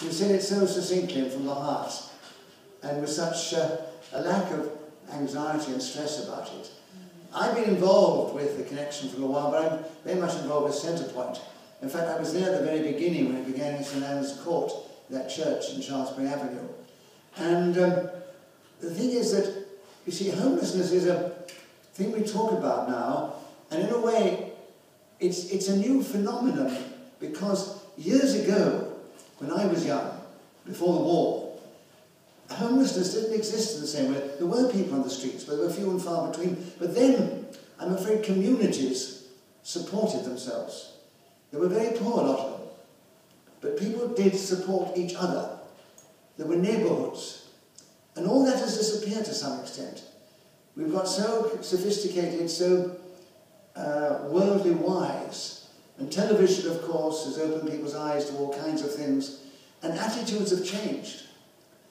You said it so succinctly and from the heart, and with such a lack of anxiety and stress about it. I've been involved with the connection for a while, but I'm very much involved with Centrepoint. In fact, I was there at the very beginning when it began in St Anne's Court, that church in Shaftesbury Avenue. And the thing is that, you see, homelessness is a thing we talk about now, and in a way, it's a new phenomenon, because years ago, when I was young, before the war, homelessness didn't exist in the same way. There were people on the streets, but they were few and far between. But then, I'm afraid communities supported themselves. They were very poor, a lot of them. But people did support each other. There were neighbourhoods. And all that has disappeared to some extent. We've got so sophisticated, so worldly wise. And television, of course, has opened people's eyes to all kinds of things. And attitudes have changed.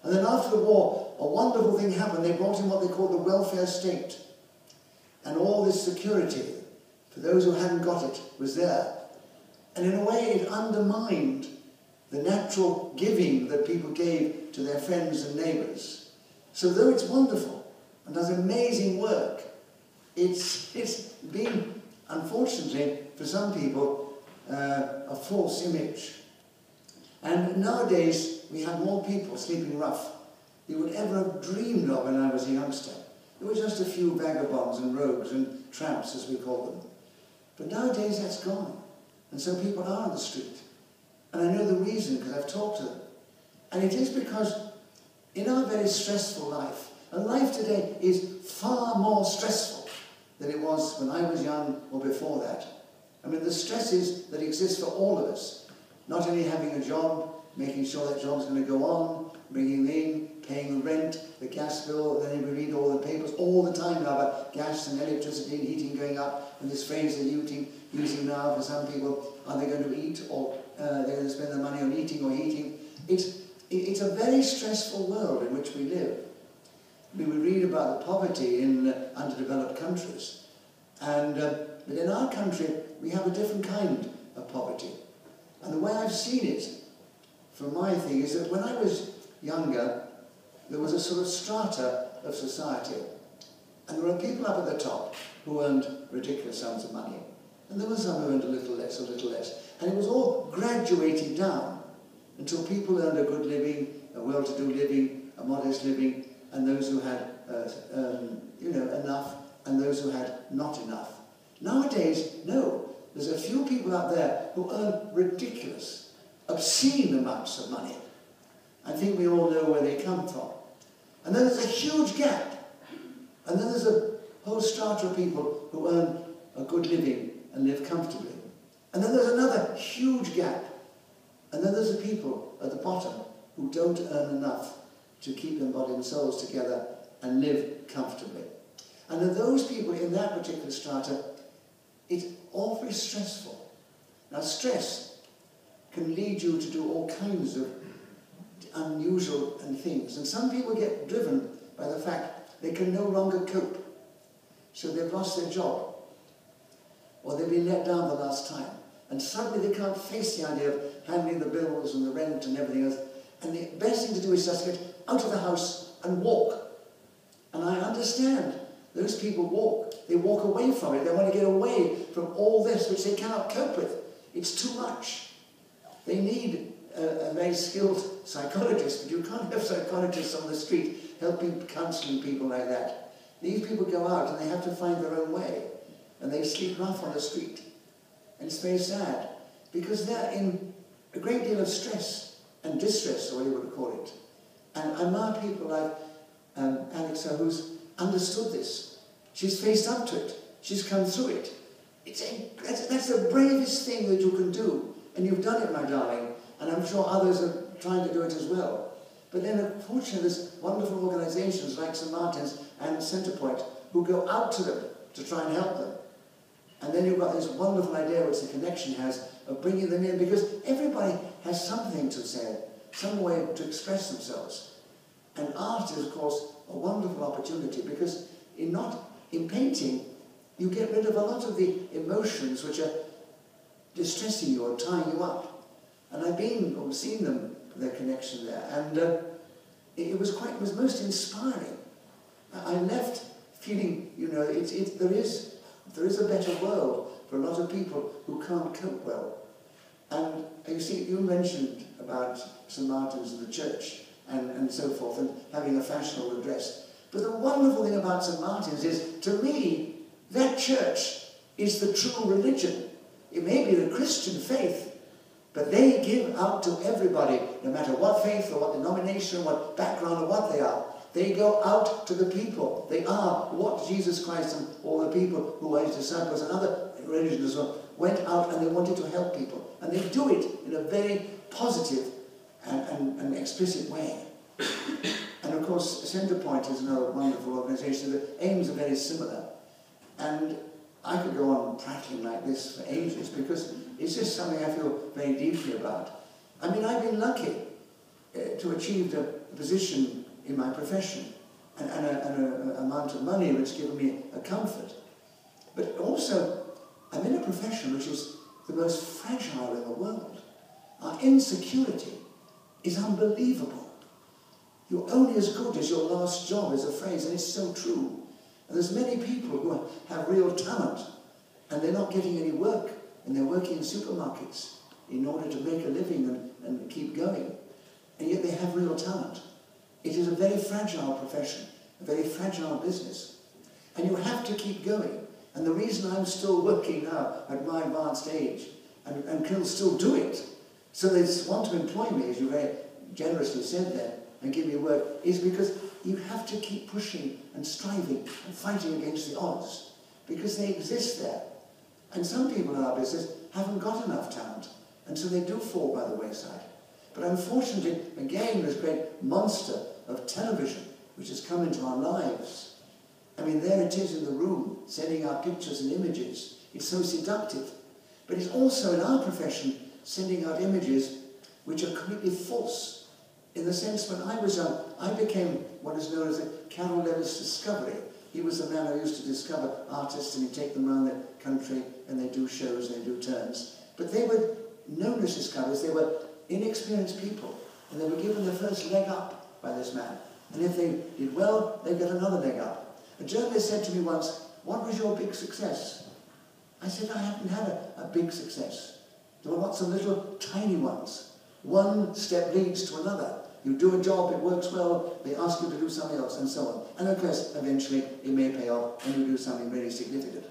And then after the war, a wonderful thing happened. They brought in what they called the welfare state. And all this security, for those who hadn't got it, was there. And in a way, it undermined the natural giving that people gave to their friends and neighbours. So though it's wonderful and does amazing work, it's been, unfortunately, for some people, a false image. And nowadays, we have more people sleeping rough than you would ever have dreamed of when I was a youngster. There were just a few vagabonds and rogues and tramps, as we call them. But nowadays, that's gone. And so people are on the street. And I know the reason, because I've talked to them. And it is because in our very stressful life, and life today is far more stressful than it was when I was young or before that. I mean, the stresses that exist for all of us, not only having a job, making sure that job's going to go on, bringing in, paying the rent, the gas bill, then we read all the papers all the time now about gas and electricity and heating going up, and this phrase they're using now for some people, are they going to eat or they're going to spend their money on eating or heating? It's a very stressful world in which we live. We read about the poverty in underdeveloped countries, and but in our country we have a different kind of poverty. And the way I've seen it, from my thing, is that when I was younger, there was a sort of strata of society. And there were people up at the top who earned ridiculous sums of money. And there were some who earned a little less. And it was all graduating down until people earned a good living, a well-to-do living, a modest living, and those who had enough, and those who had not enough. Nowadays, no. There's a few people out there who earn ridiculous, obscene amounts of money. I think we all know where they come from. And then there's a huge gap. And then there's a whole strata of people who earn a good living and live comfortably. And then there's another huge gap. And then there's the people at the bottom who don't earn enough to keep their body and souls together and live comfortably. And then those people in that particular strata, it's awfully stressful. Now, stress can lead you to do all kinds of unusual things. And some people get driven by the fact they can no longer cope. So they've lost their job, or they've been let down the last time. And suddenly they can't face the idea of handling the bills and the rent and everything else. And the best thing to do is just get out of the house and walk. And I understand those people walk. They walk away from it. They want to get away from all this which they cannot cope with. It's too much. They need a very skilled psychologist, but you can't have psychologists on the street helping, counselling people like that. These people go out and they have to find their own way, and they sleep rough on the street. And it's very sad, because they're in a great deal of stress and distress, or what you would call it. And I admire people like Alexa, who's understood this. She's faced up to it. She's come through it. That's the bravest thing that you can do. And you've done it, my darling. And I'm sure others are trying to do it as well. But then, unfortunately, there's wonderful organisations like St Martin's and Centrepoint who go out to them to try and help them. And then you've got this wonderful idea which the Connection has of bringing them in, because everybody has something to say, some way to express themselves. And art is, of course, a wonderful opportunity, because in painting, you get rid of a lot of the emotions which are distressing you or tying you up. And I've seen them the connection there. And it was most inspiring. I left feeling, you know, there is a better world for a lot of people who can't cope well. And you see, you mentioned about St. Martin's and the church and so forth, and having a fashionable dress. But the wonderful thing about St. Martin's is, to me, that church is the true religion. It may be the Christian faith, but they give out to everybody, no matter what faith or what denomination or what background or what they are. They go out to the people. They are what Jesus Christ and all the people who were his disciples and other religions as well went out, and they wanted to help people. And they do it in a very positive and explicit way. And of course, Centrepoint is another wonderful organisation. The aims are very similar. And I could go on prattling like this for ages, because it's just something I feel very deeply about. I mean, I've been lucky to achieve a position in my profession and an amount of money which has given me a comfort. But also, I'm in a profession which is the most fragile in the world. Our insecurity is unbelievable. You're only as good as your last job, is a phrase, and it's so true. And there's many people who have real talent, and they're not getting any work, and they're working in supermarkets in order to make a living and keep going. And yet they have real talent. It is a very fragile profession, a very fragile business. And you have to keep going. And the reason I'm still working now at my advanced age and can still do it, so they want to employ me, as you very generously said there, and give me work, is because you have to keep pushing and striving and fighting against the odds, because they exist there. And some people in our business haven't got enough talent, and so they do fall by the wayside. But unfortunately, again, this great monster of television, which has come into our lives. I mean, there it is in the room, sending out pictures and images. It's so seductive. But it's also in our profession sending out images which are completely false. In the sense, when I was young, I became what is known as a Cardinal discovery. He was the man who used to discover artists, and he'd take them around the country, and they do shows, they do turns. But they were known as discoverers. They were inexperienced people, and they were given their first leg up by this man. And if they did well, they got another leg up. A journalist said to me once, "What was your big success?" I said, "I haven't had a big success. There were lots of little tiny ones. One step leads to another. You do a job, it works well, they ask you to do something else, and so on. And of course, eventually, it may pay off, and you do something really significant."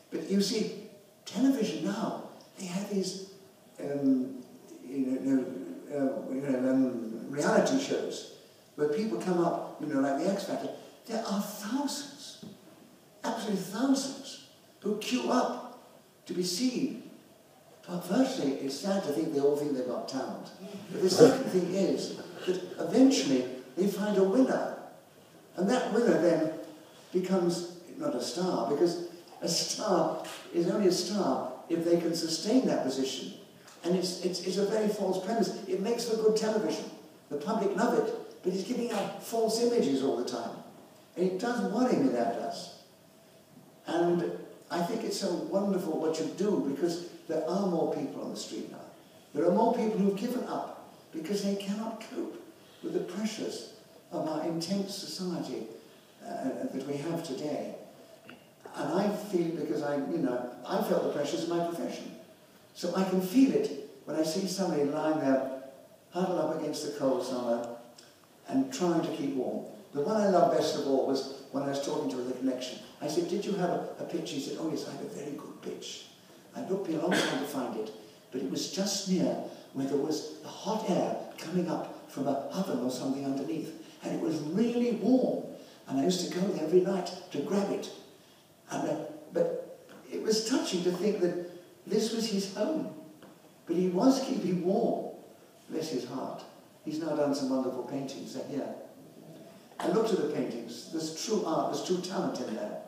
But you see, television now, they have these reality shows where people come up, like the X Factor. There are thousands, absolutely thousands, who queue up to be seen. But firstly, it's sad to think they all think they've got talent. But the second thing is that eventually they find a winner. And that winner then becomes not a star, because a star is only a star if they can sustain that position. And it's a very false premise. It makes for good television. The public love it, but it's giving out false images all the time. And it does worry me, that does. And I think it's so wonderful what you do, because there are more people on the street now. There are more people who've given up because they cannot cope with the pressures of our intense society that we have today. And I feel, because I felt the pressures of my profession. So I can feel it when I see somebody lying there, huddled up against the cold summer and trying to keep warm. The one I loved best of all was when I was talking to her at the connection. I said, "Did you have a pitch?" He said, "Oh yes, I had a very good pitch." I looked me a long time to find it, but it was just near where there was the hot air coming up from a oven or something underneath. And it was really warm. And I used to go there every night to grab it. But it was touching to think that this was his home. But he was keeping warm. Bless his heart. He's now done some wonderful paintings. They're here. I looked at the paintings. There's true art, there's true talent in there.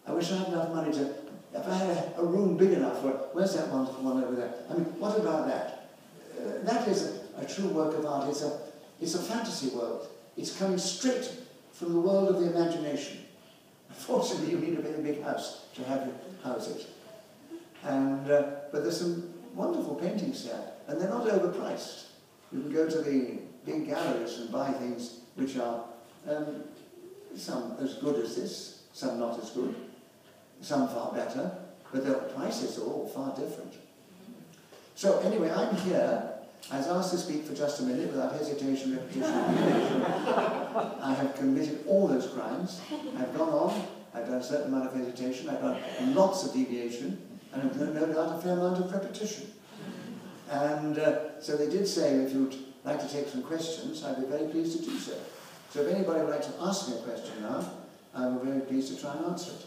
I wish I had enough money to, if I had a room big enough for it. Where's that wonderful one over there? I mean, what about that? That is a true work of art. It's a fantasy world. It's coming straight from the world of the imagination. Unfortunately, you need a very big house to have it house it. And, but there's some wonderful paintings there, and they're not overpriced. You can go to the big galleries and buy things which are some as good as this, some not as good, some far better, but the prices are all far different. So anyway, I'm here. I was asked to speak for just a minute without hesitation, repetition, and humiliation. I have committed all those crimes. I've gone on, I've done a certain amount of hesitation, I've done lots of deviation, and I've no doubt a fair amount of repetition. And so they did say, if you'd like to take some questions, I'd be very pleased to do so. So if anybody would like to ask me a question now, I'm very pleased to try and answer it.